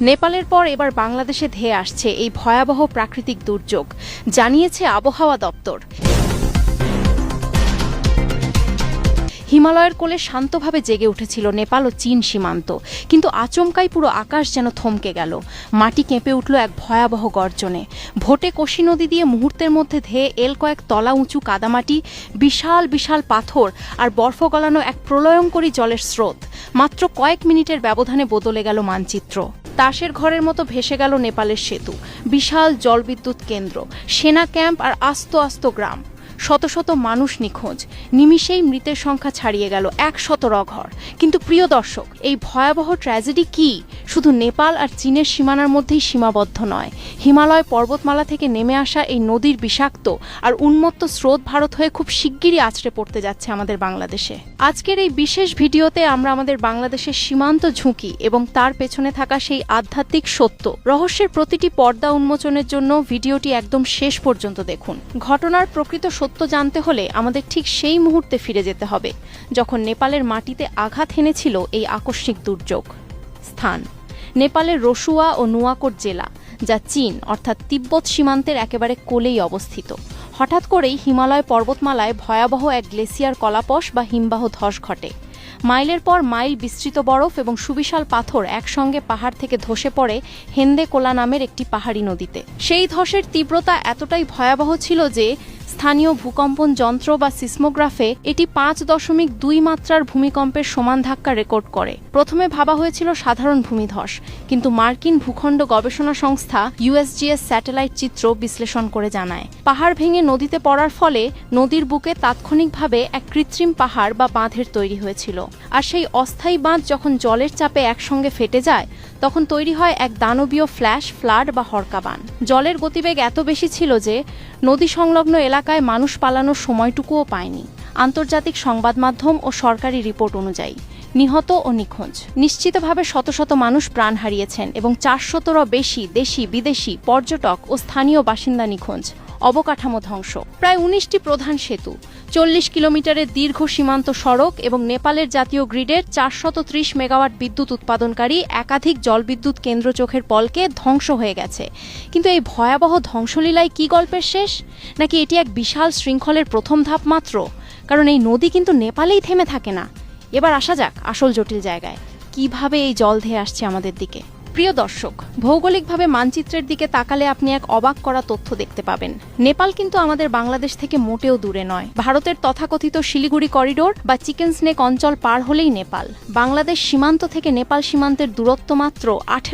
নেপালের পর এবার বাংলাদেশে ধেয়ে আসছে এই ভয়াবহ প্রাকৃতিক দুর্যোগ, জানিয়েছে আবহাওয়া দপ্তর। হিমালয়ের কোলে শান্তভাবে জেগে উঠেছিল নেপাল ও চীন সীমান্ত, কিন্তু আচমকাই পুরো আকাশ যেন থমকে গেল। মাটি কেঁপে উঠল এক ভয়াবহ গর্জনে। ভোটে কোশি নদী দিয়ে মুহূর্তের মধ্যে ধেয়ে এল কয়েক তলা উঁচু কাদামাটি, বিশাল বিশাল পাথর আর বরফ গলানো এক প্রলয়ঙ্করী জলের স্রোত। মাত্র কয়েক মিনিটের ব্যবধানে বদলে গেল মানচিত্র। তাসের ঘরের মতো ভেসে গেল নেপালের সেতু, বিশাল জলবিদ্যুৎ কেন্দ্র, সেনা ক্যাম্প আর আস্ত আস্ত গ্রাম। শত শত মানুষ নিখোঁজ, নিমিষেই মৃতের সংখ্যা ছাড়িয়ে গেল 100 ঘর। কিন্তু প্রিয় দর্শক, এই ভয়াবহ ট্র্যাজেডি কি শুধু নেপাল আর চীনের সীমানার মধ্যেই সীমাবদ্ধ নয়। হিমালয় পর্বতমালা থেকে নেমে আসা এই নদীর বিষাক্ত আর উন্মত্ত স্রোত ভারত হয়ে খুব শিগগিরই আছড়ে পড়তে যাচ্ছে আমাদের বাংলাদেশে। আজকের এই বিশেষ ভিডিওতে আমরা আমাদের বাংলাদেশের সীমান্ত ঝুঁকি এবং তার পেছনে থাকা সেই আধ্যাত্মিক সত্য, রহস্যের প্রতিটি পর্দা উন্মোচনের জন্য ভিডিওটি একদম শেষ পর্যন্ত দেখুন। ঘটনার প্রকৃত সত্য জানতে হলে আমাদের ঠিক সেই মুহূর্তে ফিরে যেতে হবে যখন নেপালের মাটিতে আঘাত হেনেছিল এই আকস্মিক দুর্যোগ। স্থান: নেপালের রসুয়া ও নুয়াকোট জেলা, যা চীন অর্থাৎ তিব্বত সীমান্তের একেবারে কোলেই অবস্থিত। হঠাৎ করেই হিমালয় পর্বতমালায় ভয়াবহ এক গ্লেসিয়ার কলাপস বা হিমবাহ ধস ঘটে। মাইলের পর মাইল বিস্তৃত বরফ এবং সুবিশাল পাথর একসঙ্গে পাহাড় থেকে ধসে পড়ে হেন্দে কোলা নামের একটি পাহাড়ি নদীতে। সেই ধসের তীব্রতা এতটাই ভয়াবহ ছিল যে স্থানীয় ভূকম্পন যন্ত্র বা সিসমোগ্রাফে এটি 5.2 মাত্রার ভূমিকম্পের সমান ধাক্কা রেকর্ড করে। প্রথমে ভাবা হয়েছিল সাধারণ ভূমিধস, কিন্তু মার্কিন ভূখণ্ড গবেষণা সংস্থা USGS স্যাটেলাইট চিত্র বিশ্লেষণ করে জানায়, পাহাড় ভেঙে নদীতে পড়ার ফলে নদীর বুকে তাৎক্ষণিকভাবে এক কৃত্রিম পাহাড় বা বাঁধের তৈরি হয়েছিল। আর সেই অস্থায়ী বাঁধ যখন জলের চাপে একসঙ্গে ফেটে যায়, তখন তৈরি হয় এক দানবীয় ফ্ল্যাশ ফ্লাড বা হরকাবান। জলের গতিবেগ এত বেশি ছিল যে নদী সংলগ্ন এলাকায় মানুষ পালানোর সময়টুকুও পায়নি। আন্তর্জাতিক সংবাদ মাধ্যম ও সরকারি রিপোর্ট অনুযায়ী নিহত ও নিখোঁজ নিশ্চিতভাবে শত শত মানুষ প্রাণ হারিয়েছেন এবং 400-ও বেশি দেশি বিদেশি পর্যটক ও স্থানীয় বাসিন্দা নিখোঁজ। অবকাঠামো ধ্বংস, প্রায় 19টি প্রধান সেতু, 40 কিলোমিটারের দীর্ঘ সীমান্ত সড়ক এবং নেপালের জাতীয় গ্রিডের 430 মেগাওয়াট বিদ্যুৎ উৎপাদনকারী একাধিক জলবিদ্যুৎ কেন্দ্র চোখের পলকে ধ্বংস হয়ে গেছে। কিন্তু এই ভয়াবহ ধ্বংসলীলায় কি গল্পের শেষ, নাকি এটি এক বিশাল শৃঙ্খলের প্রথম ধাপ মাত্র? কারণ এই নদী কিন্তু নেপালেই থেমে থাকে না। এবার আসা যাক আসল জটিল জায়গায়, কিভাবে এই জল ধেয়ে আসছে আমাদের দিকে। প্রিয় দর্শক, ভৌগোলিকভাবে মানচিত্রের দিকে তাকালে আপনি এক অবাক করা তথ্য দেখতে পাবেন। নেপাল কিন্তু আমাদের বাংলাদেশ থেকে মোটেও দূরে নয়। ভারতের তথাকথিত শিলিগুড়ি করিডোর বা চিকেন স্নেক অঞ্চল পার হলেই নেপাল। বাংলাদেশ সীমান্ত থেকে নেপাল সীমান্তের দূরত্ব মাত্র 18